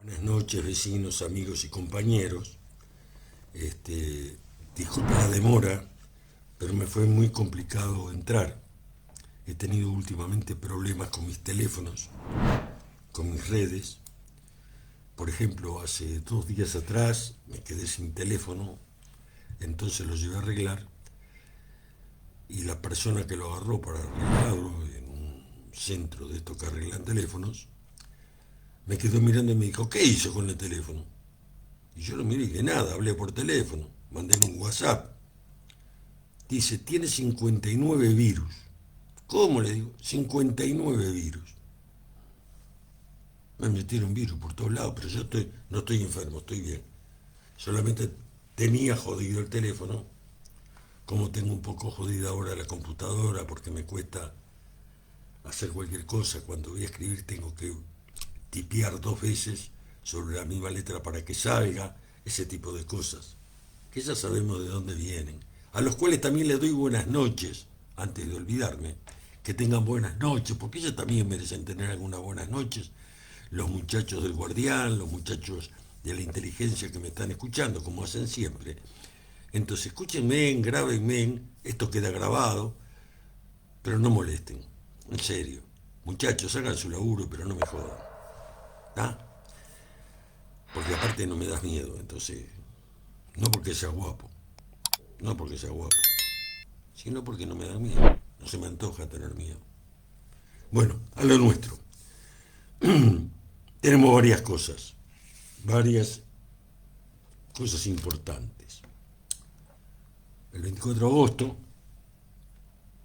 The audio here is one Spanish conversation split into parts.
Buenas noches, vecinos, amigos y compañeros. Disculpe la demora, pero me fue muy complicado entrar. He tenido últimamente problemas con mis teléfonos, con mis redes. Por ejemplo, hace 2 días atrás me quedé sin teléfono, entonces lo llevé a arreglar y la persona que lo agarró para arreglarlo en un centro de estos que arreglan teléfonos, me quedó mirando y me dijo, ¿qué hizo con el teléfono? Y yo lo miré y que nada, hablé por teléfono, mandé un WhatsApp. Dice, tiene 59 virus. ¿Cómo le digo? 59 virus. Me metieron virus por todos lados, pero no estoy enfermo, estoy bien. Solamente tenía jodido el teléfono, como tengo un poco jodida ahora la computadora porque me cuesta hacer cualquier cosa. Cuando voy a escribir tengo que tipear 2 veces sobre la misma letra para que salga, ese tipo de cosas, que ya sabemos de dónde vienen, a los cuales también les doy buenas noches, antes de olvidarme, que tengan buenas noches, porque ellos también merecen tener algunas buenas noches, los muchachos del Guardián, los muchachos de la inteligencia que me están escuchando, como hacen siempre. Entonces, escúchenme, grábenme, esto queda grabado, pero no molesten, en serio. Muchachos, hagan su laburo, pero no me jodan. ¿Ah? Porque aparte no me das miedo, entonces, no porque sea guapo, no porque sea guapo, sino porque no me da miedo. No se me antoja tener miedo. Bueno, a lo nuestro. Tenemos varias cosas importantes. El 24 de agosto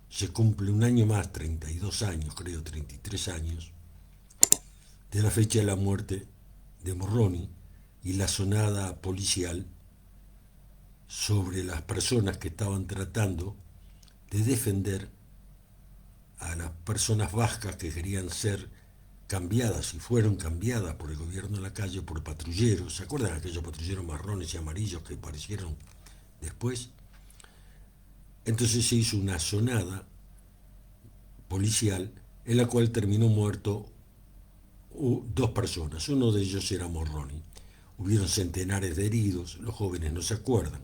se cumple un año más, 32 años, creo, 33 años, de la fecha de la muerte de Morroni y la sonada policial sobre las personas que estaban tratando de defender a las personas vascas que querían ser cambiadas y fueron cambiadas por el gobierno de la calle por patrulleros. ¿Se acuerdan de aquellos patrulleros marrones y amarillos que aparecieron después? Entonces se hizo una sonada policial en la cual terminó muerto 2 personas. Uno de ellos era Morroni. Hubieron centenares de heridos, los jóvenes no se acuerdan.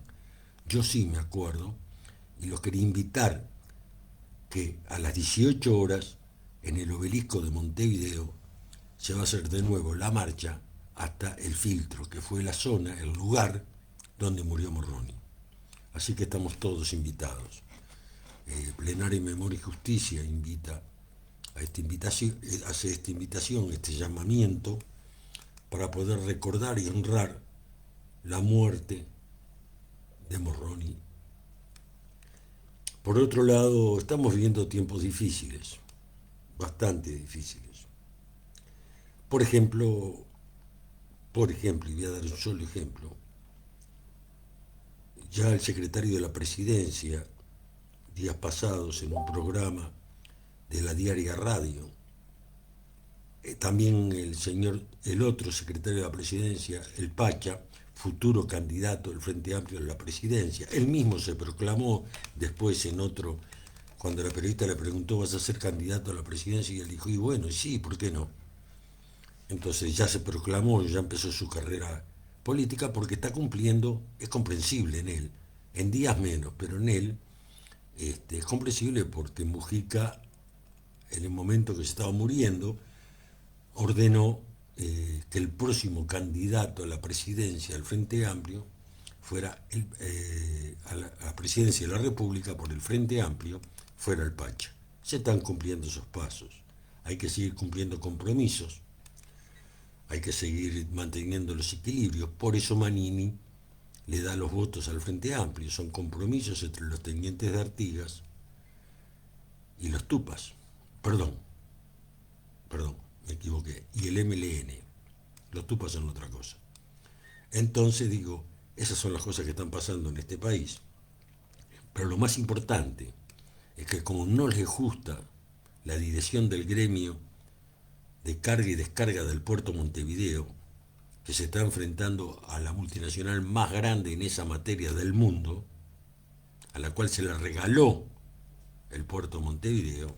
Yo sí me acuerdo y los quería invitar que a las 18 horas en el obelisco de Montevideo se va a hacer de nuevo la marcha hasta el filtro, que fue la zona, el lugar donde murió Morroni. Así que estamos todos invitados. Plenaria Memoria y Justicia invita a esta invitación, hace esta invitación, este llamamiento, para poder recordar y honrar la muerte de Morroni. Por otro lado, estamos viviendo tiempos difíciles, bastante difíciles. Por ejemplo, y voy a dar un solo ejemplo, ya el secretario de la Presidencia, días pasados en un programa de la diaria Radio, también el otro secretario de la Presidencia, el Pacha, futuro candidato del Frente Amplio a la presidencia, él mismo se proclamó después en otro, cuando la periodista le preguntó, ¿vas a ser candidato a la presidencia? Y él dijo, y bueno, sí, ¿por qué no? Entonces ya se proclamó, ya empezó su carrera política porque está cumpliendo, es comprensible en él, en días menos, pero en él es comprensible porque Mujica, en el momento que se estaba muriendo, ordenó que el próximo candidato a la presidencia del Frente Amplio fuera a la presidencia de la República por el Frente Amplio, fuera el Pacha. Se están cumpliendo esos pasos. Hay que seguir cumpliendo compromisos, hay que seguir manteniendo los equilibrios. Por eso Manini le da los votos al Frente Amplio. Son compromisos entre los tenientes de Artigas y los Tupas. Perdón, me equivoqué. Y el MLN. Los Tupas son otra cosa. Entonces digo, esas son las cosas que están pasando en este país. Pero lo más importante es que como no les gusta la dirección del gremio de carga y descarga del puerto Montevideo, que se está enfrentando a la multinacional más grande en esa materia del mundo, a la cual se le regaló el puerto Montevideo,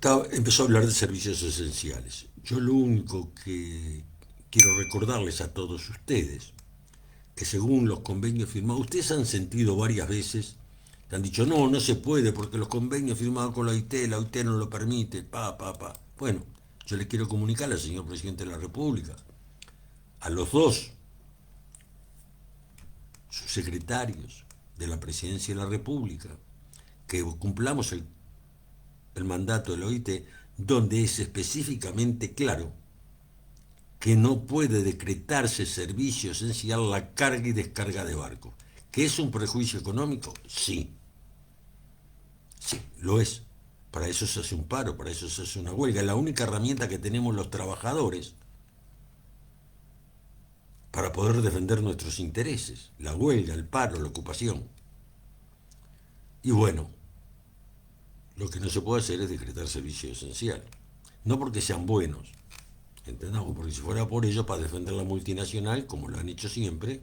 Empezó a hablar de servicios esenciales. Yo lo único que quiero recordarles a todos ustedes, que según los convenios firmados, ustedes han sentido varias veces, que han dicho, no, no se puede, porque los convenios firmados con la OIT no lo permite, pa. Bueno, yo les quiero comunicar al señor presidente de la República, a los dos subsecretarios de la presidencia de la República, que cumplamos el mandato de la OIT, donde es específicamente claro que no puede decretarse servicio esencial la carga y descarga de barcos. ¿Que es un prejuicio económico? Sí, sí, lo es. Para eso se hace un paro, para eso se hace una huelga. Es la única herramienta que tenemos los trabajadores para poder defender nuestros intereses. La huelga, el paro, la ocupación. Y bueno, lo que no se puede hacer es decretar servicio esencial. No porque sean buenos, ¿entendamos? Porque si fuera por ellos, para defender la multinacional, como lo han hecho siempre,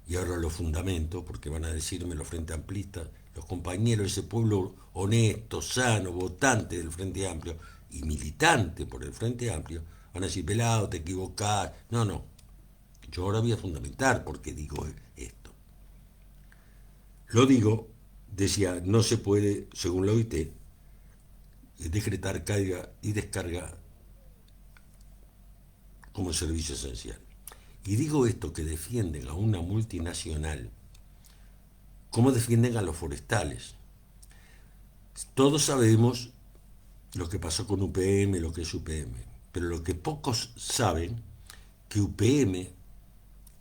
y ahora lo fundamento, porque van a decirme los Frente Amplistas, los compañeros de ese pueblo honesto, sano, votante del Frente Amplio y militante por el Frente Amplio, van a decir, pelado, te equivocás. No, no. Yo ahora voy a fundamentar por qué digo esto. Lo digo, decía, no se puede, según la OIT, decretar carga y descarga como servicio esencial. Y digo esto, que defienden a una multinacional, como defienden a los forestales. Todos sabemos lo que pasó con UPM, lo que es UPM, pero lo que pocos saben, que UPM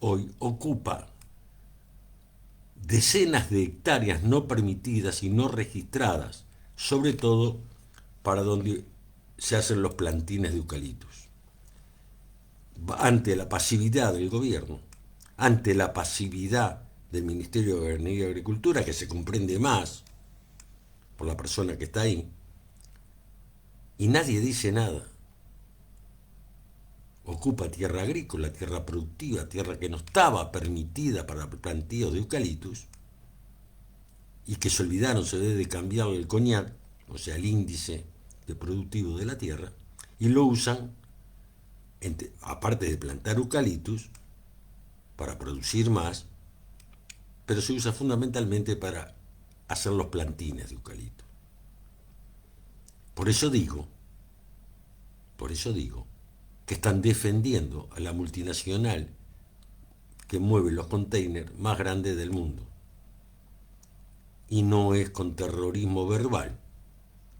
hoy ocupa decenas de hectáreas no permitidas y no registradas, sobre todo para donde se hacen los plantines de eucaliptos. Ante la pasividad del gobierno, ante la pasividad del Ministerio de Ganadería y Agricultura, que se comprende más por la persona que está ahí, y nadie dice nada. Ocupa tierra agrícola, tierra productiva, tierra que no estaba permitida para plantíos de eucaliptus, y que se olvidaron, se debe cambiarle el coñac, o sea, el índice de productivo de la tierra, y lo usan, aparte de plantar eucaliptus, para producir más, pero se usa fundamentalmente para hacer los plantines de eucalipto. Por eso digo que están defendiendo a la multinacional que mueve los containers más grandes del mundo. Y no es con terrorismo verbal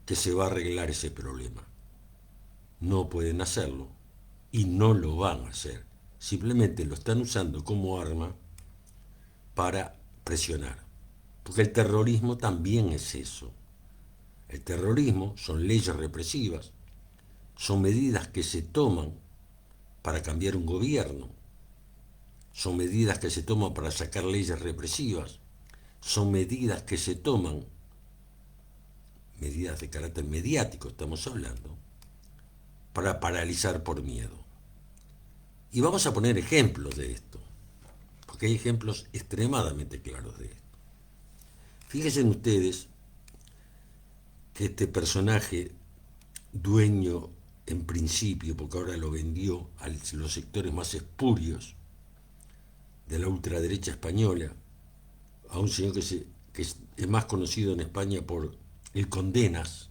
que se va a arreglar ese problema. No pueden hacerlo y no lo van a hacer. Simplemente lo están usando como arma para presionar. Porque el terrorismo también es eso. El terrorismo son leyes represivas, son medidas que se toman para cambiar un gobierno, son medidas que se toman para sacar leyes represivas, son medidas que se toman, medidas de carácter mediático estamos hablando, para paralizar por miedo. Y vamos a poner ejemplos de esto, porque hay ejemplos extremadamente claros de esto. Fíjense ustedes que este personaje, dueño en principio, porque ahora lo vendió a los sectores más espurios de la ultraderecha española, a un señor que es más conocido en España por el Condenas,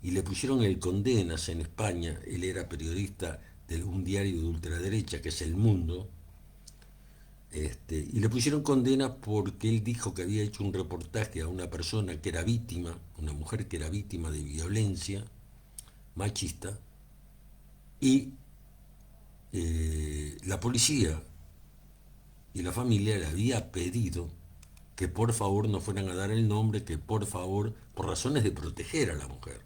y le pusieron el Condenas en España. Él era periodista de un diario de ultraderecha que es El Mundo, y le pusieron condena porque él dijo que había hecho un reportaje a una persona que era víctima, una mujer que era víctima de violencia machista, y la policía y la familia le había pedido que por favor no fueran a dar el nombre, que por favor, por razones de proteger a la mujer.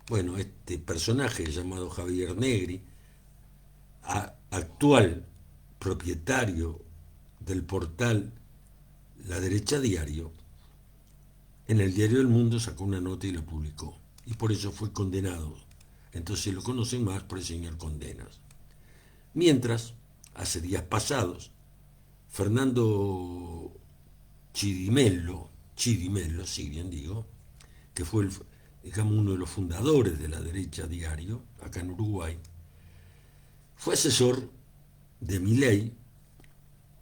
Bueno, este personaje llamado Javier Negri, actual propietario del portal La Derecha Diario, en el diario El Mundo sacó una nota y lo publicó. Y por eso fue condenado. Entonces lo conocen más por el señor Condenas. Mientras, hace días pasados, Fernando Chidimello, sí bien digo, que fue, digamos, uno de los fundadores de la derecha Diario, acá en Uruguay, fue asesor de Milei,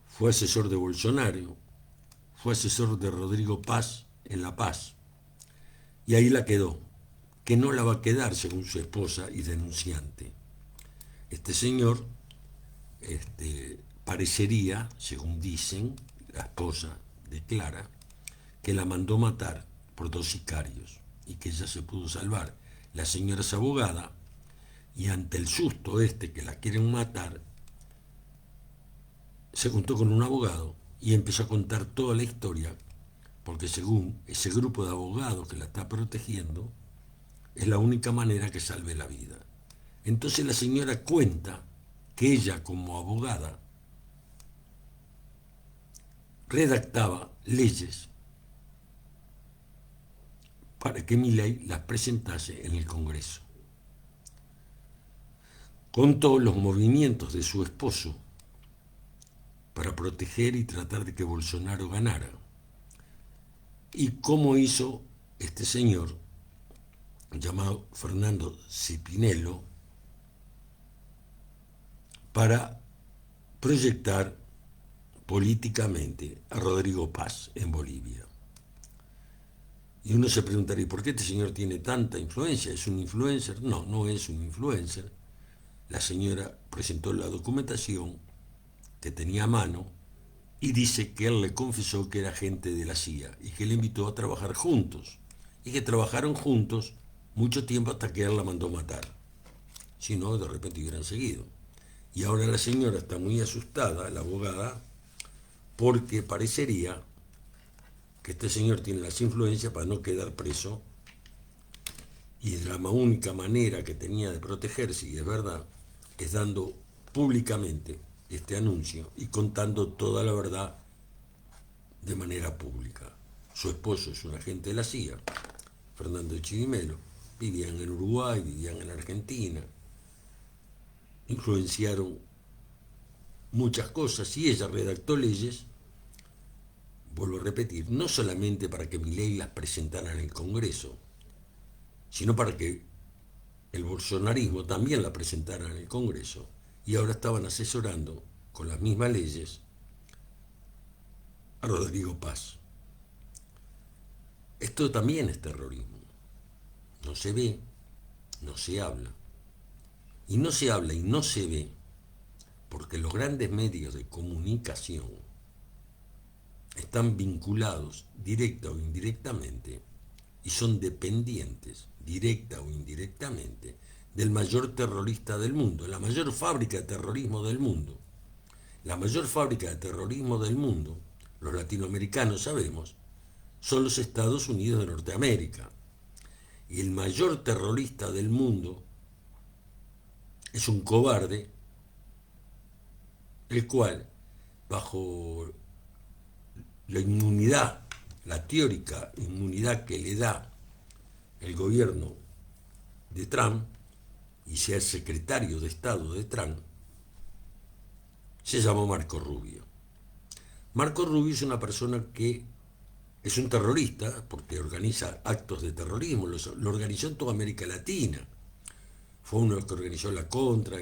fue asesor de Bolsonaro, fue asesor de Rodrigo Paz en La Paz, y ahí la quedó, que no la va a quedar según su esposa y denunciante. Este señor parecería, según dicen, la esposa declara, que la mandó matar por 2 sicarios y que ella se pudo salvar. La señora es abogada y ante el susto que la quieren matar, se juntó con un abogado y empezó a contar toda la historia, porque según ese grupo de abogados que la está protegiendo, es la única manera que salve la vida. Entonces la señora cuenta que ella, como abogada, redactaba leyes para que Milei las presentase en el Congreso. Contó los movimientos de su esposo para proteger y tratar de que Bolsonaro ganara. Y cómo hizo este señor, llamado Fernando Cepinello, para proyectar políticamente a Rodrigo Paz en Bolivia. Y uno se preguntaría, ¿por qué este señor tiene tanta influencia? ¿Es un influencer? No, no es un influencer. La señora presentó la documentación que tenía a mano y dice que él le confesó que era agente de la CIA y que le invitó a trabajar juntos. Y que trabajaron juntos mucho tiempo hasta que él la mandó matar. Si no, de repente hubieran seguido. Y ahora la señora está muy asustada, la abogada, porque parecería que este señor tiene las influencias para no quedar preso, y la única manera que tenía de protegerse, y es verdad, es dando públicamente este anuncio y contando toda la verdad de manera pública. Su esposo es un agente de la CIA, Fernando Chivimelo, vivían en Uruguay, vivían en Argentina, influenciaron muchas cosas y ella redactó leyes, vuelvo a repetir, no solamente para que Milei las presentara en el Congreso, sino para que el bolsonarismo también la presentara en el Congreso, y ahora estaban asesorando con las mismas leyes a Rodrigo Paz. Esto también es terrorismo. No se ve, no se habla. Y no se habla y no se ve porque los grandes medios de comunicación están vinculados directa o indirectamente y son dependientes, directa o indirectamente, del mayor terrorista del mundo, la mayor fábrica de terrorismo del mundo. La mayor fábrica de terrorismo del mundo, los latinoamericanos sabemos, son los Estados Unidos de Norteamérica. Y el mayor terrorista del mundo es un cobarde, el cual, bajo la inmunidad, la teórica inmunidad que le da el gobierno de Trump, y sea el secretario de Estado de Trump, se llamó Marco Rubio. Marco Rubio es una persona que es un terrorista porque organiza actos de terrorismo, lo organizó en toda América Latina. Fue uno que organizó la Contra,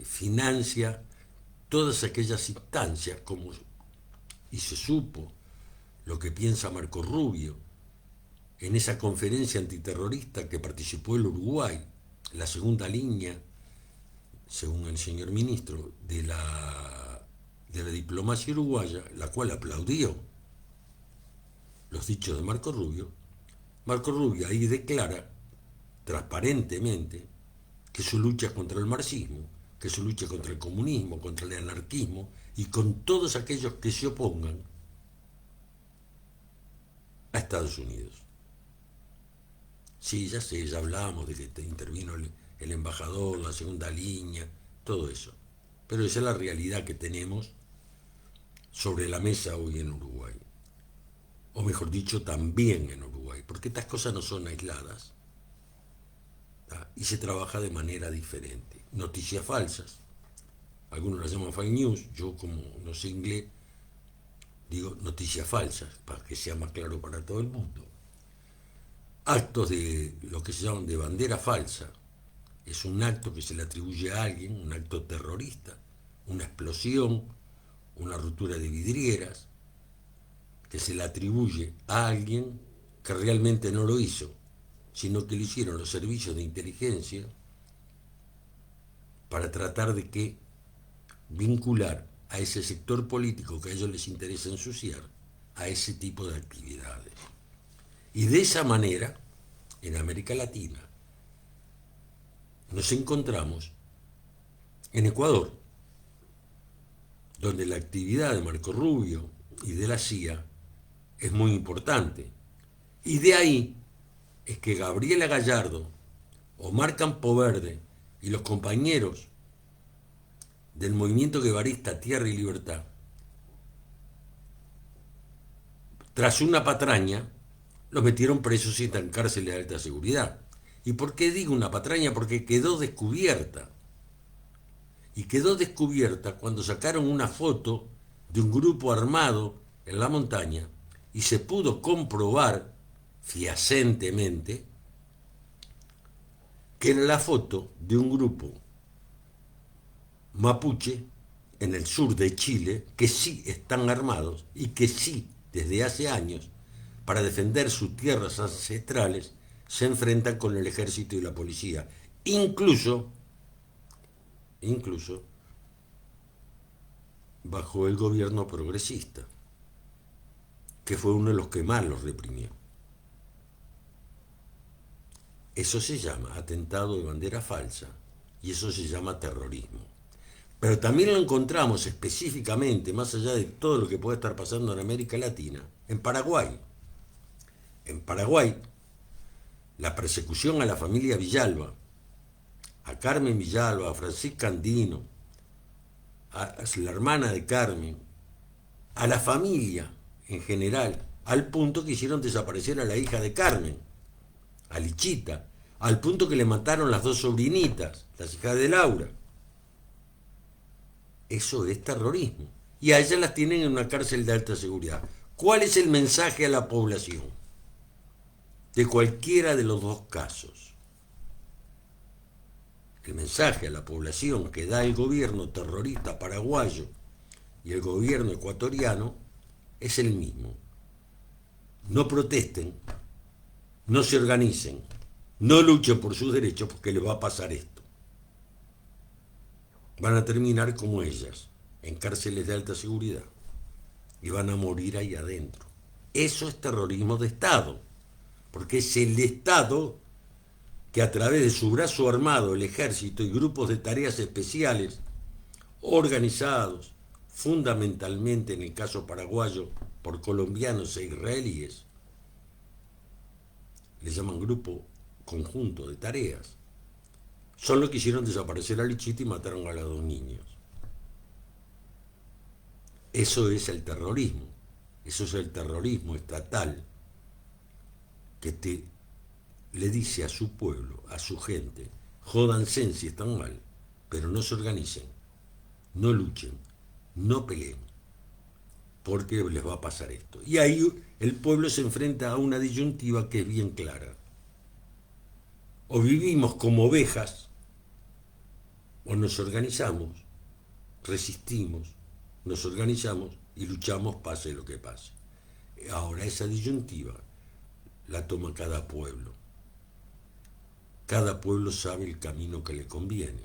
financia todas aquellas instancias, y se supo lo que piensa Marco Rubio en esa conferencia antiterrorista que participó el Uruguay, la segunda línea, según el señor ministro, de la diplomacia uruguaya, la cual aplaudió los dichos de Marco Rubio. Marco Rubio ahí declara transparentemente que su lucha contra el marxismo, que su lucha contra el comunismo, contra el anarquismo y con todos aquellos que se opongan a Estados Unidos. Sí, ya sé, ya hablábamos de que intervino el embajador, la segunda línea, todo eso. Pero esa es la realidad que tenemos sobre la mesa hoy en Uruguay. O mejor dicho, también en Uruguay, porque estas cosas no son aisladas, ¿tá? Y se trabaja de manera diferente. Noticias falsas, algunos las llaman fake news, yo como no sé inglés, digo noticias falsas, para que sea más claro para todo el mundo. actos de lo que se llaman de bandera falsa. Es un acto que se le atribuye a alguien, un acto terrorista, una explosión, una ruptura de vidrieras, que se le atribuye a alguien que realmente no lo hizo, sino que lo hicieron los servicios de inteligencia para tratar de que vincular a ese sector político que a ellos les interesa ensuciar a ese tipo de actividades. Y de esa manera, en América Latina, nos encontramos en Ecuador, donde la actividad de Marco Rubio y de la CIA es muy importante. Y de ahí es que Gabriela Gallardo, Omar Campoverde y los compañeros del movimiento guevarista Tierra y Libertad, tras una patraña, los metieron presos y en cárceles de alta seguridad. ¿Y por qué digo una patraña? Porque quedó descubierta. Y quedó descubierta cuando sacaron una foto de un grupo armado en la montaña y se pudo comprobar fehacientemente que era la foto de un grupo mapuche en el sur de Chile que sí están armados y que sí, desde hace años, para defender sus tierras ancestrales, se enfrentan con el ejército y la policía. Incluso bajo el gobierno progresista, que fue uno de los que más los reprimió. Eso se llama atentado de bandera falsa y eso se llama terrorismo. Pero también lo encontramos específicamente, más allá de todo lo que puede estar pasando en América Latina, en Paraguay. En Paraguay, la persecución a la familia Villalba, a Carmen Villalba, a Francisca Andino, a la hermana de Carmen, a la familia en general, al punto que hicieron desaparecer a la hija de Carmen, a Lichita, al punto que le mataron las dos sobrinitas, las hijas de Laura. Eso es terrorismo. Y a ellas las tienen en una cárcel de alta seguridad. ¿Cuál es el mensaje a la población de cualquiera de los dos casos? El mensaje a la población que da el gobierno terrorista paraguayo y el gobierno ecuatoriano es el mismo. No protesten, no se organicen, no luchen por sus derechos porque les va a pasar esto. Van a terminar como ellas, en cárceles de alta seguridad, y van a morir ahí adentro. Eso es terrorismo de Estado, porque es el Estado que a través de su brazo armado, el ejército y grupos de tareas especiales, organizados fundamentalmente en el caso paraguayo por colombianos e israelíes, le llaman grupo conjunto de tareas, son los que hicieron desaparecer a Lichita y mataron a los dos niños. Eso es el terrorismo, eso es el terrorismo estatal que le dice a su pueblo, a su gente, jódanse si están mal, pero no se organicen, no luchen, no peleen, porque les va a pasar esto. Y ahí el pueblo se enfrenta a una disyuntiva que es bien clara. O vivimos como ovejas, o nos organizamos, resistimos, nos organizamos y luchamos pase lo que pase. Ahora esa disyuntiva la toma cada pueblo. Cada pueblo sabe el camino que le conviene.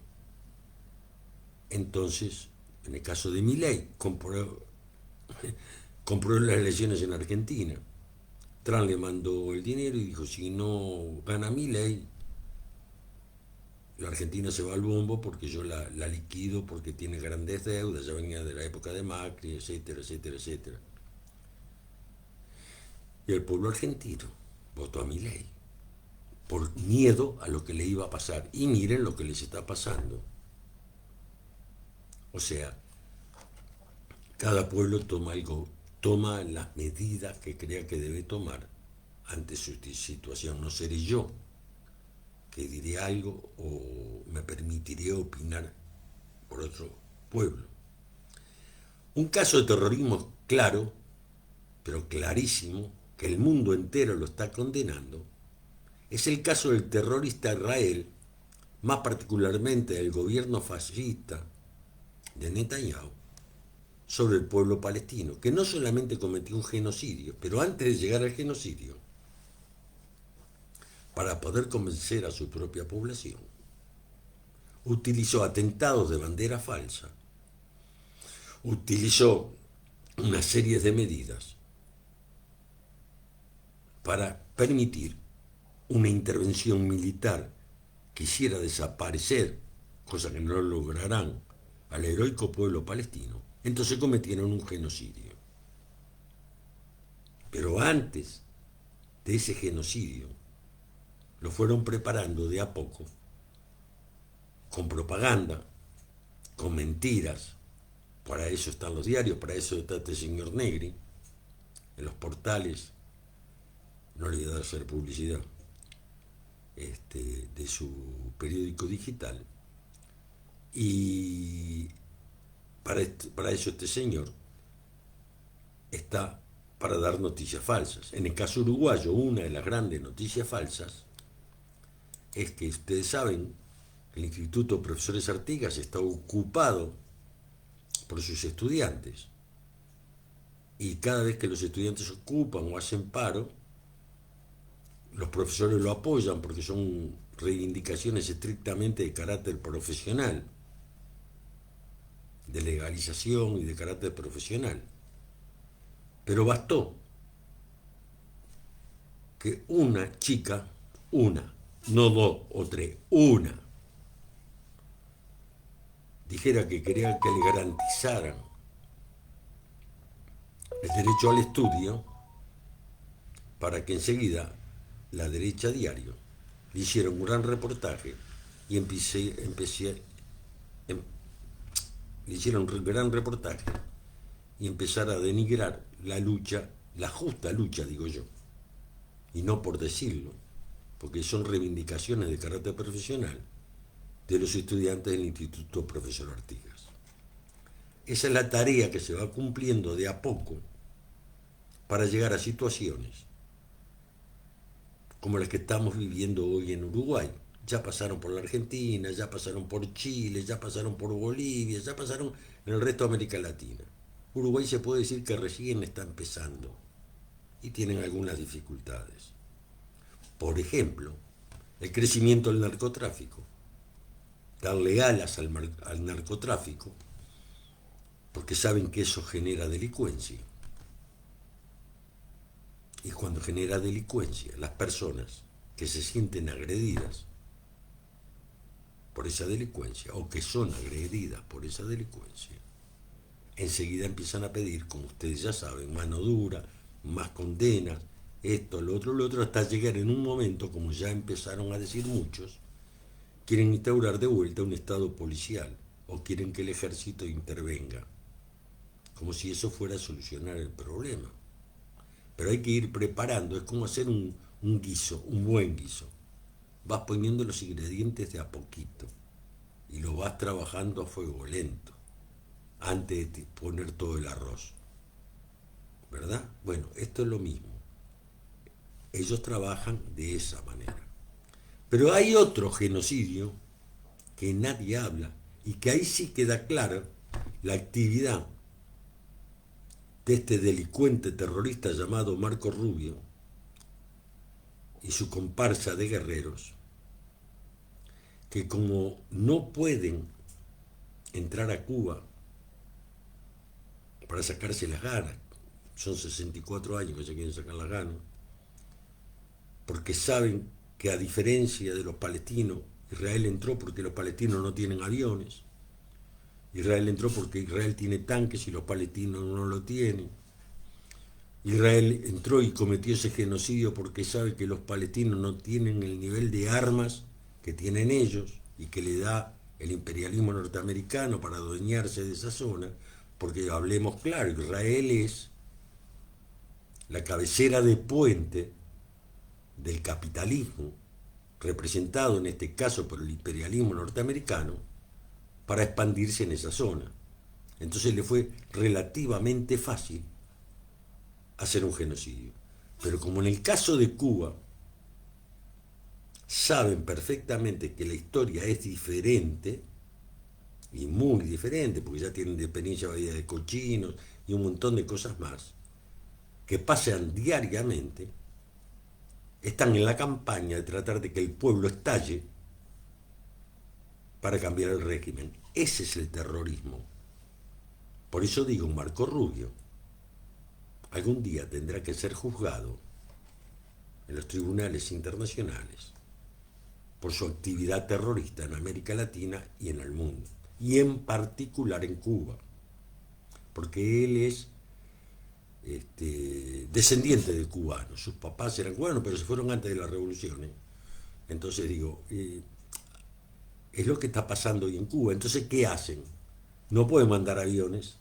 Entonces, en el caso de Milei, compró las elecciones en Argentina. Trump le mandó el dinero y dijo, si no gana Milei, la Argentina se va al bombo porque yo la liquido porque tiene grandes deudas, ya venía de la época de Macri, etcétera, etcétera, etcétera. Y el pueblo argentino votó a Milei por miedo a lo que le iba a pasar. Y miren lo que les está pasando. O sea, cada pueblo toma las medidas que crea que debe tomar ante su situación. No seré yo que diré algo o me permitiré opinar por otro pueblo. Un caso de terrorismo claro, pero clarísimo, que el mundo entero lo está condenando, es el caso del terrorista Israel, más particularmente del gobierno fascista de Netanyahu, sobre el pueblo palestino, que no solamente cometió un genocidio, pero antes de llegar al genocidio, para poder convencer a su propia población, utilizó atentados de bandera falsa, utilizó una serie de medidas para permitir una intervención militar que hiciera desaparecer, cosa que no lograrán, al heroico pueblo palestino. Entonces cometieron un genocidio. Pero antes de ese genocidio, lo fueron preparando de a poco, con propaganda, con mentiras. Para eso están los diarios, para eso está este señor Negri, en los portales, no le voy a hacer publicidad, de su periódico digital. Y para eso este señor está para dar noticias falsas. En el caso uruguayo, una de las grandes noticias falsas es que ustedes saben que el Instituto de Profesores Artigas está ocupado por sus estudiantes. Y cada vez que los estudiantes ocupan o hacen paro, los profesores lo apoyan porque son reivindicaciones estrictamente de carácter profesional, de legalización y de carácter profesional. Pero bastó que una chica, una, no dos o tres, una, dijera que quería que le garantizaran el derecho al estudio, para que enseguida la derecha diario le hiciera un gran reportaje y le hicieron un gran reportaje y empezara a denigrar la lucha, la justa lucha, digo yo, y no por decirlo, porque son reivindicaciones de carácter profesional de los estudiantes del Instituto Profesor Artigas. Esa es la tarea que se va cumpliendo de a poco para llegar a situaciones como las que estamos viviendo hoy en Uruguay. Ya pasaron por la Argentina, ya pasaron por Chile, ya pasaron por Bolivia, ya pasaron en el resto de América Latina. Uruguay se puede decir que recién está empezando y tienen algunas dificultades. Por ejemplo, el crecimiento del narcotráfico. Darle alas al narcotráfico, porque saben que eso genera delincuencia. Y cuando genera delincuencia, las personas que se sienten agredidas por esa delincuencia, o que son agredidas por esa delincuencia, enseguida empiezan a pedir, como ustedes ya saben, mano dura, más condenas, esto, lo otro, hasta llegar en un momento, como ya empezaron a decir muchos, quieren instaurar de vuelta un estado policial, o quieren que el ejército intervenga, como si eso fuera a solucionar el problema. Pero hay que ir preparando, es como hacer un guiso, un buen guiso. Vas poniendo los ingredientes de a poquito y lo vas trabajando a fuego lento antes de poner todo el arroz. ¿Verdad? Bueno, esto es lo mismo. Ellos trabajan de esa manera. Pero hay otro genocidio que nadie habla y que ahí sí queda clara la actividad de este delincuente terrorista llamado Marco Rubio y su comparsa de guerreros, que como no pueden entrar a Cuba para sacarse las ganas, son 64 años que se quieren sacar las ganas, porque saben que a diferencia de los palestinos, Israel entró porque los palestinos no tienen aviones, Israel entró porque Israel tiene tanques y los palestinos no lo tienen. Israel entró y cometió ese genocidio porque sabe que los palestinos no tienen el nivel de armas que tienen ellos y que le da el imperialismo norteamericano para adueñarse de esa zona, porque hablemos claro, Israel es la cabecera de puente del capitalismo, representado en este caso por el imperialismo norteamericano, para expandirse en esa zona. Entonces le fue relativamente fácil hacer un genocidio. Pero como en el caso de Cuba, saben perfectamente que la historia es diferente, y muy diferente, porque ya tienen experiencia de cochinos y un montón de cosas más, que pasan diariamente, están en la campaña de tratar de que el pueblo estalle para cambiar el régimen. Ese es el terrorismo. Por eso digo, Marco Rubio algún día tendrá que ser juzgado en los tribunales internacionales por su actividad terrorista en América Latina y en el mundo, y en particular en Cuba, porque él es descendiente de cubanos. Sus papás eran cubanos, pero se fueron antes de la revolución. Entonces digo, es lo que está pasando hoy en Cuba. Entonces, ¿qué hacen? No pueden mandar aviones,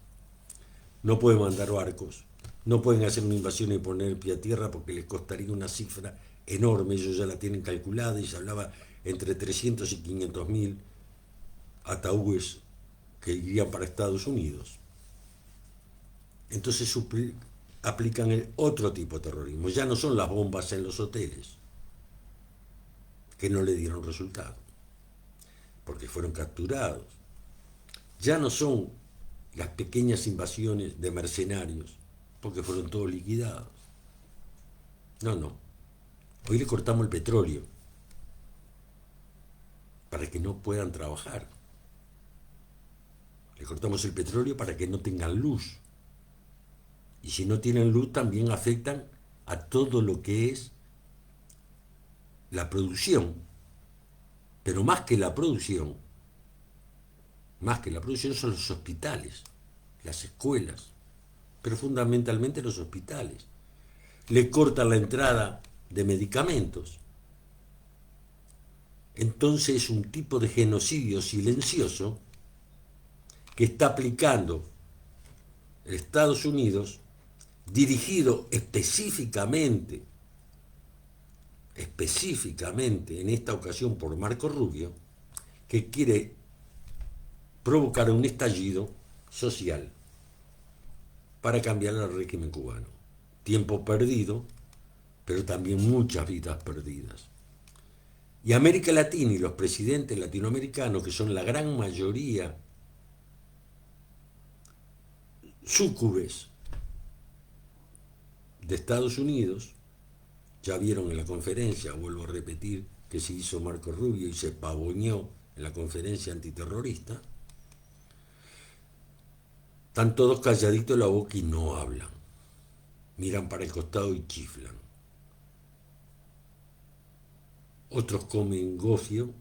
no pueden mandar barcos, no pueden hacer una invasión y poner el pie a tierra porque les costaría una cifra enorme. Ellos ya la tienen calculada y se hablaba entre 300 y 500 mil ataúdes que irían para Estados Unidos. Entonces aplican el otro tipo de terrorismo. Ya no son las bombas en los hoteles, que no le dieron resultado, porque fueron capturados. Ya no son las pequeñas invasiones de mercenarios, porque fueron todos liquidados. No, no. Hoy le cortamos el petróleo para que no puedan trabajar. Le cortamos el petróleo para que no tengan luz. Y si no tienen luz, también afectan a todo lo que es la producción. Pero más que la producción son los hospitales, las escuelas, pero fundamentalmente los hospitales. Le cortan la entrada de medicamentos. Entonces es un tipo de genocidio silencioso que está aplicando Estados Unidos, dirigido específicamente en esta ocasión por Marco Rubio, que quiere provocar un estallido social para cambiar el régimen cubano. Tiempo perdido, pero también muchas vidas perdidas. Y América Latina y los presidentes latinoamericanos, que son la gran mayoría súcubes de Estados Unidos, ya vieron en la conferencia, vuelvo a repetir, que se hizo Marco Rubio y se pavoneó en la conferencia antiterrorista, están todos calladitos la boca y no hablan. Miran para el costado y chiflan. Otros comen gofio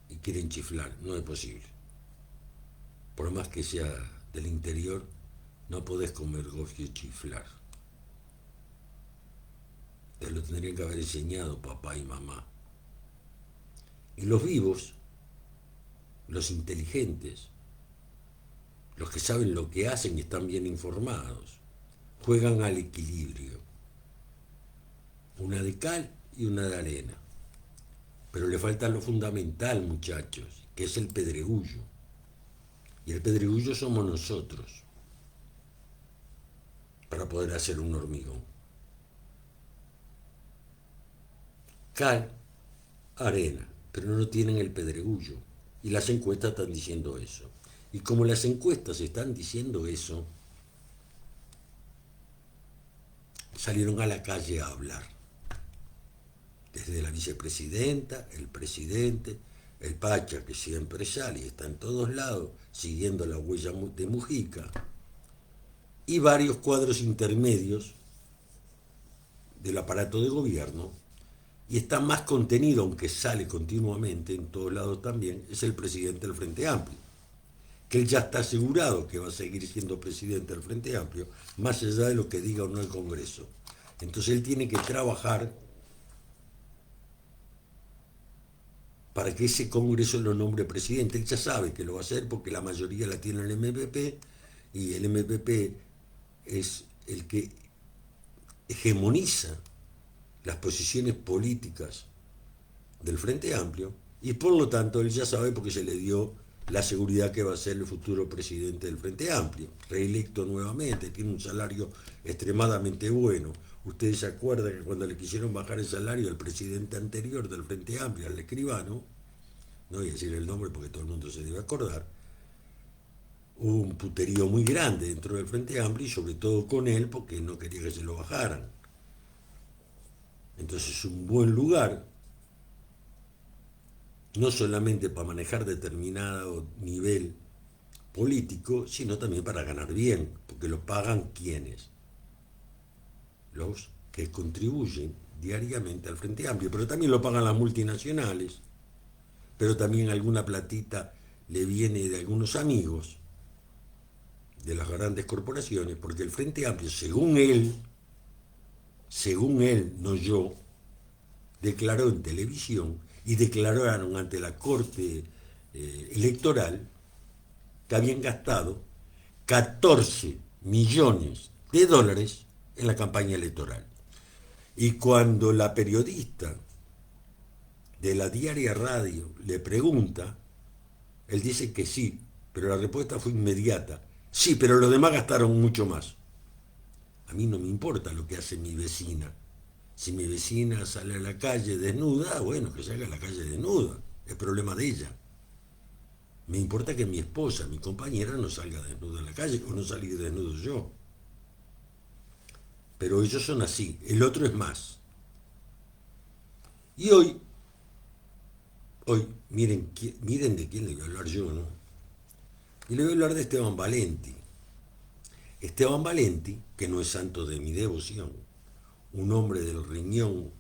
y quieren chiflar. No es posible. Por más que sea del interior, no podés comer gofio y chiflar. Te lo tendrían que haber enseñado papá y mamá. Y los vivos, los inteligentes, los que saben lo que hacen y están bien informados, juegan al equilibrio. Una de cal y una de arena. Pero le falta lo fundamental, muchachos, que es el pedregullo. Y el pedregullo somos nosotros, para poder hacer un hormigón. Cal, arena, pero no tienen el pedregullo. Y las encuestas están diciendo eso. Y como las encuestas están diciendo eso, salieron a la calle a hablar. Desde la vicepresidenta, el presidente, el Pacha, que siempre sale y está en todos lados, siguiendo la huella de Mujica, y varios cuadros intermedios del aparato de gobierno, y está más contenido, aunque sale continuamente en todos lados también, es el presidente del Frente Amplio, que él ya está asegurado que va a seguir siendo presidente del Frente Amplio, más allá de lo que diga o no el Congreso. Entonces él tiene que trabajar para que ese Congreso lo nombre presidente. Él ya sabe que lo va a hacer porque la mayoría la tiene el MPP, y el MPP es el que hegemoniza las posiciones políticas del Frente Amplio, y por lo tanto él ya sabe, porque se le dio la seguridad que va a ser el futuro presidente del Frente Amplio, reelecto nuevamente, tiene un salario extremadamente bueno, Ustedes se acuerdan que cuando le quisieron bajar el salario al presidente anterior del Frente Amplio, al escribano, no voy a decir el nombre porque todo el mundo se debe acordar, hubo un puterío muy grande dentro del Frente Amplio y sobre todo con él porque no quería que se lo bajaran. Entonces es un buen lugar, no solamente para manejar determinado nivel político, sino también para ganar bien, porque lo pagan quienes, los que contribuyen diariamente al Frente Amplio, pero también lo pagan las multinacionales, pero también alguna platita le viene de algunos amigos de las grandes corporaciones, porque el Frente Amplio, según él, no yo, declaró en televisión y declararon ante la Corte Electoral que habían gastado 14 millones de dólares en la campaña electoral. Y cuando la periodista de la Diaria Radio le pregunta, él dice que sí, pero la respuesta fue inmediata. Sí, pero los demás gastaron mucho más. A mí no me importa lo que hace mi vecina. Si mi vecina sale a la calle desnuda, bueno, que salga a la calle desnuda. Es problema de ella. Me importa que mi esposa, mi compañera, no salga desnuda a la calle o no salga desnudo yo. Pero ellos son así. El otro es más. Y hoy, miren de quién le voy a hablar yo, ¿no? Y le voy a hablar de Esteban Valenti. Esteban Valenti, que no es santo de mi devoción, un hombre del riñón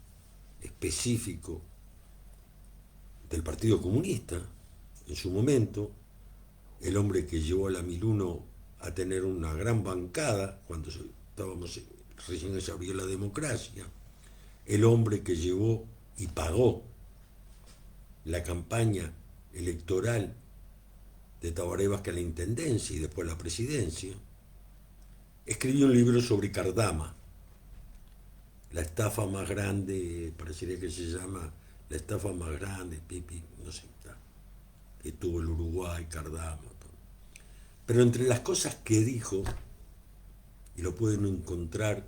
específico del Partido Comunista, en su momento, el hombre que llevó a la 1001 a tener una gran bancada cuando recién se abrió la democracia, el hombre que llevó y pagó la campaña electoral de Tabaré Vázquez a la intendencia y después a la presidencia, escribió un libro sobre Cardama, la estafa más grande, parecería que se llama la estafa más grande, no sé, que tuvo el Uruguay, Cardama. Pero entre las cosas que dijo, y lo pueden encontrar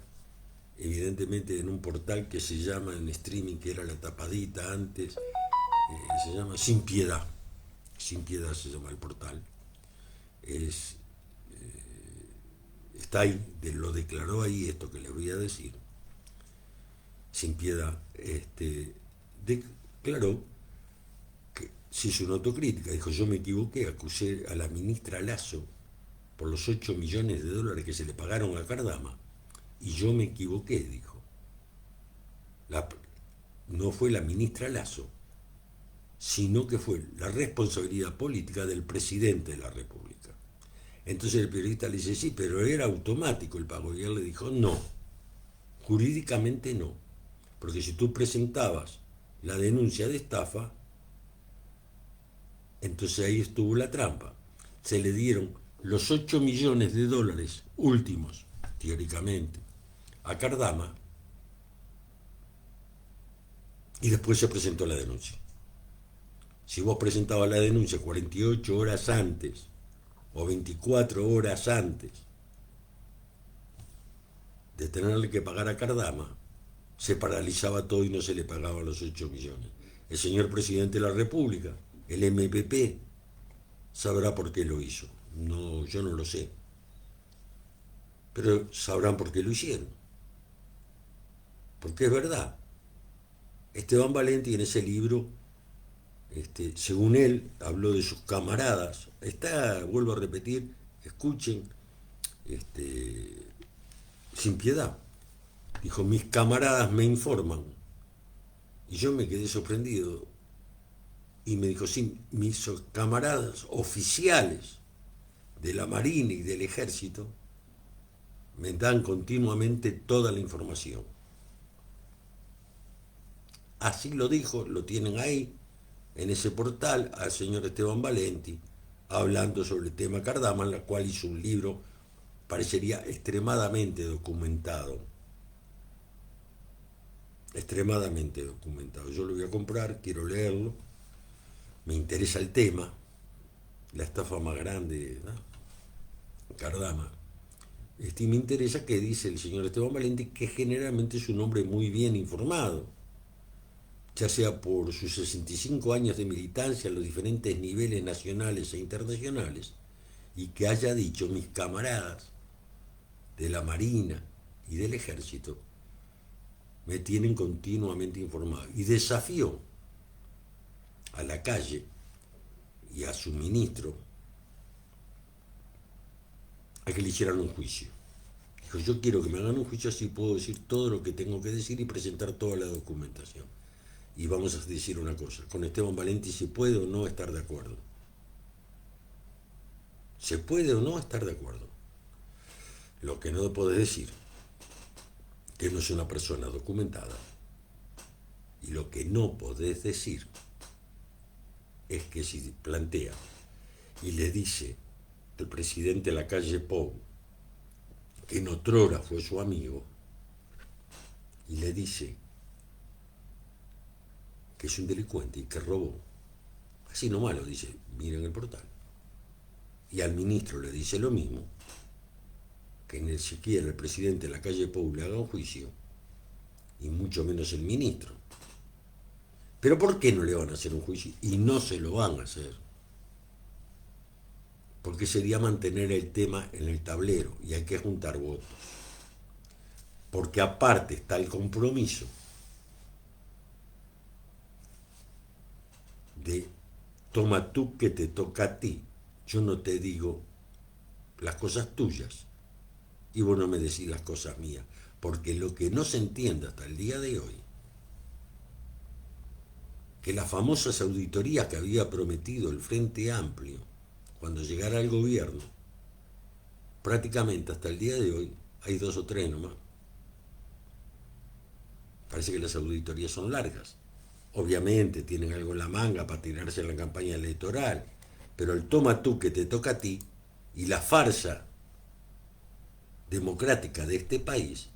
evidentemente en un portal que se llama en streaming, que era La Tapadita antes, se llama Sin Piedad. Sin Piedad se llama el portal. Está ahí, lo declaró ahí esto que les voy a decir. Sin Piedad declaró que se hizo una autocrítica, dijo: yo me equivoqué, acusé a la ministra Lasso por los 8 millones de dólares que se le pagaron a Cardama, y yo me equivoqué, dijo. No fue la ministra Lasso, sino que fue la responsabilidad política del presidente de la República. Entonces el periodista le dice: sí, pero era automático el pago. Y él le dijo: no, jurídicamente no, porque si tú presentabas la denuncia de estafa, entonces ahí estuvo la trampa. Se le dieron los 8 millones de dólares últimos, teóricamente, a Cardama, y después se presentó la denuncia. Si vos presentabas la denuncia 48 horas antes o 24 horas antes de tenerle que pagar a Cardama, se paralizaba todo y no se le pagaban los 8 millones. El señor presidente de la República, el MPP, sabrá por qué lo hizo. No, yo no lo sé. Pero sabrán por qué lo hicieron. Porque es verdad. Esteban Valenti en ese libro, según él, habló de sus camaradas. Vuelvo a repetir, escuchen, Sin Piedad. Dijo: mis camaradas me informan. Y yo me quedé sorprendido. Y me dijo: sí, mis camaradas oficiales de la Marina y del Ejército me dan continuamente toda la información. Así lo dijo, lo tienen ahí, en ese portal, al señor Esteban Valenti, hablando sobre el tema Cardama, en la cual hizo un libro, parecería extremadamente documentado. Extremadamente documentado. Yo lo voy a comprar, quiero leerlo, me interesa el tema, la estafa más grande, ¿no? Cardama. Y me interesa qué dice el señor Esteban Valenti, que generalmente es un hombre muy bien informado, ya sea por sus 65 años de militancia en los diferentes niveles nacionales e internacionales, y que haya dicho: mis camaradas de la Marina y del Ejército me tienen continuamente informado. Y desafió a la calle y a su ministro a que le hicieran un juicio. Dijo: yo quiero que me hagan un juicio, así puedo decir todo lo que tengo que decir y presentar toda la documentación. Y vamos a decir una cosa: con Esteban Valenti se puede o no estar de acuerdo. Se puede o no estar de acuerdo. Lo que no podés decir que no es una persona documentada. Y lo que no podés decir es que si plantea y le dice el presidente Lacalle Pou, que en otrora fue su amigo, y le dice que es un delincuente y que robó, así nomás lo dice, miren el portal. Y al ministro le dice lo mismo, que ni siquiera el presidente Lacalle Pou le haga un juicio, y mucho menos el ministro. Pero ¿por qué no le van a hacer un juicio? Y no se lo van a hacer. Porque sería mantener el tema en el tablero y hay que juntar votos. Porque aparte está el compromiso de toma tú que te toca a ti. Yo no te digo las cosas tuyas y vos no me decís las cosas mías. Porque lo que no se entiende hasta el día de hoy, que las famosas auditorías que había prometido el Frente Amplio cuando llegara al gobierno, prácticamente hasta el día de hoy hay 2 o 3 nomás. Parece que las auditorías son largas. Obviamente tienen algo en la manga para tirarse en la campaña electoral, pero el toma tú que te toca a ti y la farsa democrática de este país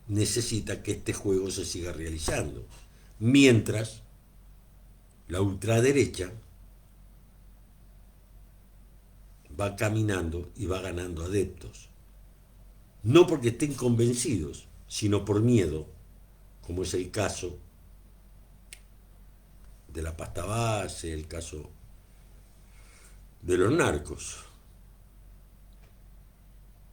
necesita que este juego se siga realizando. Mientras la ultraderecha va caminando y va ganando adeptos. No porque estén convencidos, sino por miedo, como es el caso de la pasta base, el caso de los narcos.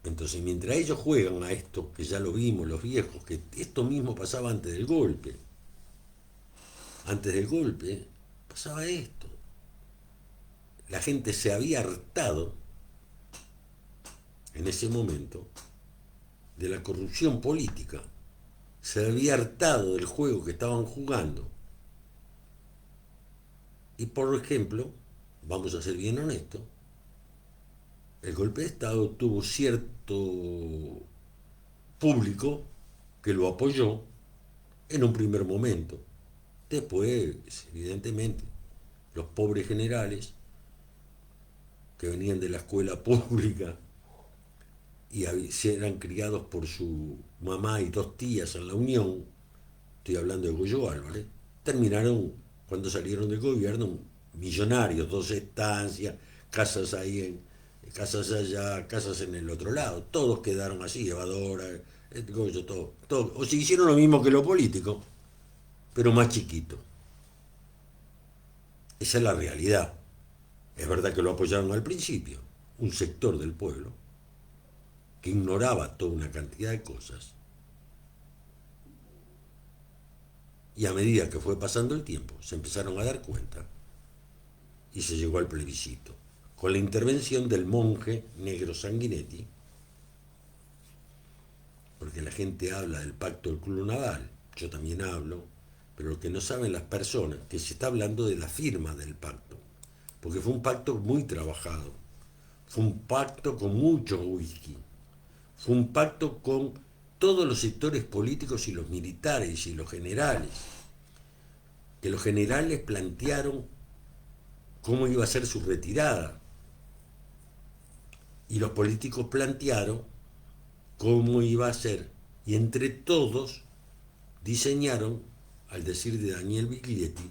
Entonces, mientras ellos juegan a esto, que ya lo vimos los viejos, que esto mismo pasaba antes del golpe. Antes del golpe pasaba esto. La gente se había hartado en ese momento de la corrupción política. Se había hartado del juego que estaban jugando. Y por ejemplo, vamos a ser bien honestos, el golpe de Estado tuvo cierto público que lo apoyó en un primer momento. Después, evidentemente, los pobres generales que venían de la escuela pública y eran criados por su mamá y 2 tías en la Unión, estoy hablando de Goyo Álvarez, terminaron, cuando salieron del gobierno, millonarios, 2 estancias, casas ahí, casas allá, casas en el otro lado. Todos quedaron así, Evadora, Goyo, todo. O se hicieron lo mismo que los políticos, pero más chiquito. Esa es la realidad. Es verdad que lo apoyaron al principio, un sector del pueblo, que ignoraba toda una cantidad de cosas. Y a medida que fue pasando el tiempo, se empezaron a dar cuenta y se llegó al plebiscito, con la intervención del monje negro Sanguinetti, porque la gente habla del pacto del Club Naval, yo también hablo, pero lo que no saben las personas, que se está hablando de la firma del pacto, porque fue un pacto muy trabajado, fue un pacto con mucho whisky, fue un pacto con todos los sectores políticos y los militares y los generales, que los generales plantearon cómo iba a ser su retirada y los políticos plantearon cómo iba a ser, y entre todos diseñaron, al decir de Daniel Biglietti,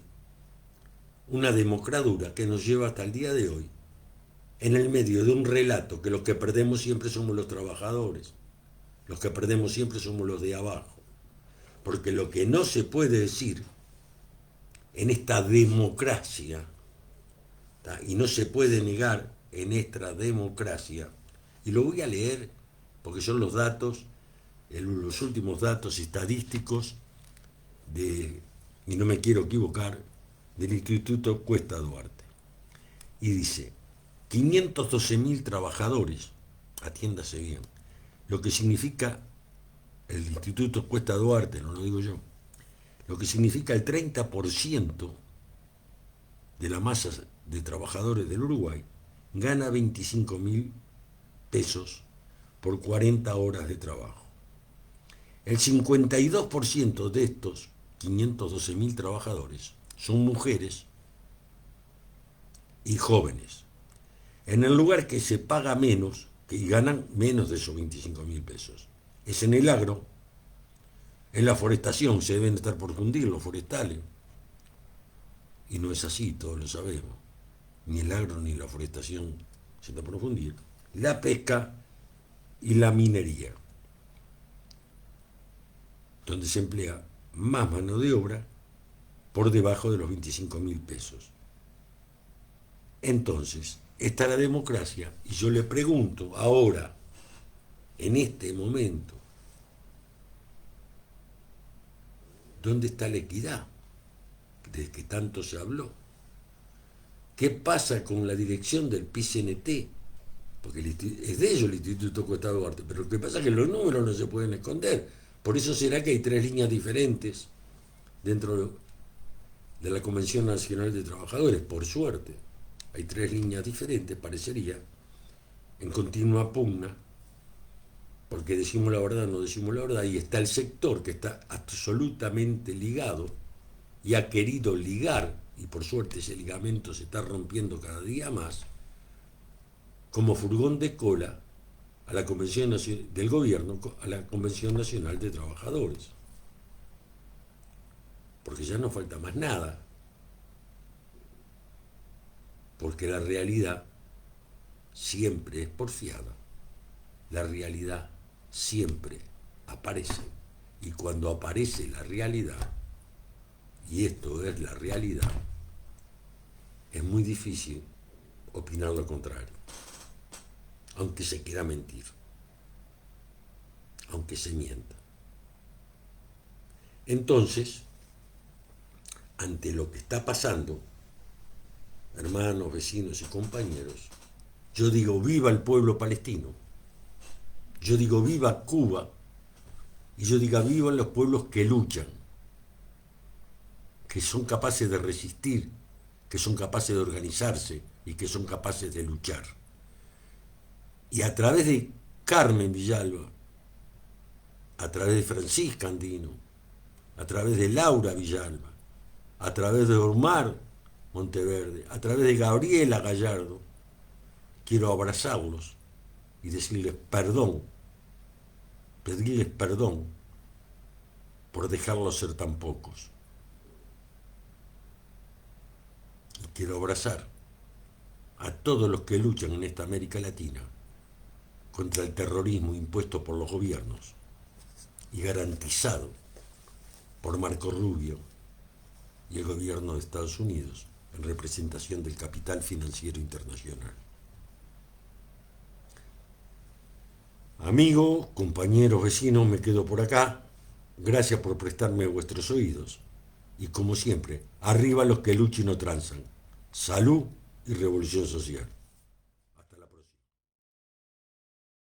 una democradura que nos lleva hasta el día de hoy en el medio de un relato que los que perdemos siempre somos los trabajadores, los que perdemos siempre somos los de abajo. Porque lo que no se puede decir en esta democracia, y no se puede negar en esta democracia, y lo voy a leer porque son los datos, los últimos datos estadísticos y no me quiero equivocar, del Instituto Cuesta Duarte. Y dice, 512.000 trabajadores, atiéndase bien, lo que significa el Instituto Cuesta Duarte, no lo digo yo, lo que significa el 30% de la masa de trabajadores del Uruguay, gana 25.000 pesos por 40 horas de trabajo. El 52% de estos 512.000 trabajadores son mujeres y jóvenes. En el lugar que se paga menos, que ganan menos de esos 25.000 pesos, es en el agro, en la forestación, se deben estar por fundir los forestales. Y no es así, todos lo sabemos. Ni el agro ni la forestación se está por fundir. La pesca y la minería, donde se emplea más mano de obra por debajo de los 25.000 pesos. Entonces, está la democracia, y yo le pregunto ahora, en este momento, ¿dónde está la equidad de que tanto se habló? ¿Qué pasa con la dirección del PICNT? Porque es de ellos el Instituto Cuesta Duarte, pero lo que pasa es que los números no se pueden esconder. Por eso será que hay 3 líneas diferentes dentro de la Convención Nacional de Trabajadores, por suerte. Hay 3 líneas diferentes, parecería, en continua pugna, porque decimos la verdad, no decimos la verdad, y está el sector que está absolutamente ligado y ha querido ligar, y por suerte ese ligamento se está rompiendo cada día más, como furgón de cola a la Convención del Gobierno, a la Convención Nacional de Trabajadores. Porque ya no falta más nada. Porque la realidad siempre es porfiada. La realidad siempre aparece. Y cuando aparece la realidad, y esto es la realidad, es muy difícil opinar lo contrario. Aunque se quiera mentir, aunque se mienta. Entonces, ante lo que está pasando, hermanos, vecinos y compañeros, yo digo viva el pueblo palestino, yo digo viva Cuba, y yo digo viva los pueblos que luchan, que son capaces de resistir, que son capaces de organizarse y que son capaces de luchar. Y a través de Carmen Villalba, a través de Francisca Andino, a través de Laura Villalba, a través de Omar Monteverde, a través de Gabriela Gallardo, quiero abrazarlos y decirles perdón, pedirles perdón por dejarlos ser tan pocos. Y quiero abrazar a todos los que luchan en esta América Latina contra el terrorismo impuesto por los gobiernos y garantizado por Marco Rubio y el gobierno de Estados Unidos en representación del capital financiero internacional. Amigos, compañeros, vecinos, me quedo por acá. Gracias por prestarme vuestros oídos. Y como siempre, arriba los que luchan y no transan. Salud y revolución social.